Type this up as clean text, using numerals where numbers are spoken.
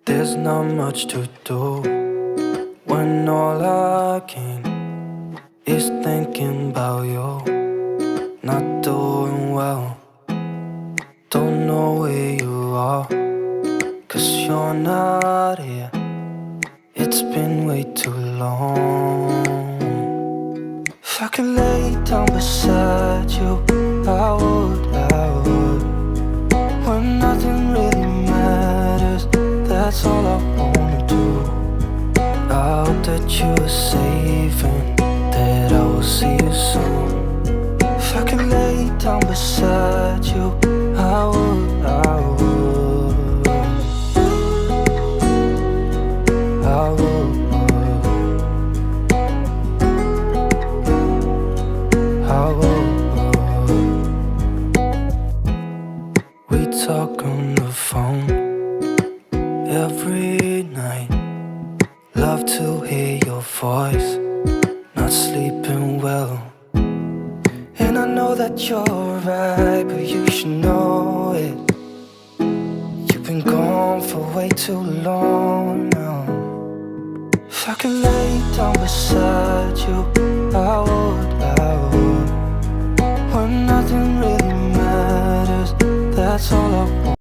There's not much to do when all I can is thinking about you. Not doing well, don't know where you are, 'cause you're not here. It's been way too long. If I could lay down beside you, I would. When nothing really matters, that's all I wanna do. I hope that you are safe and that I will see you soon. If I could lay down beside you, I would. We talk on the phone every night. Love to hear your voice. Not sleeping well, and I know that you're right, but you should know it. You've been gone for way too long now. If I could lay down beside you, I would. When nothing really matters, that's all I want.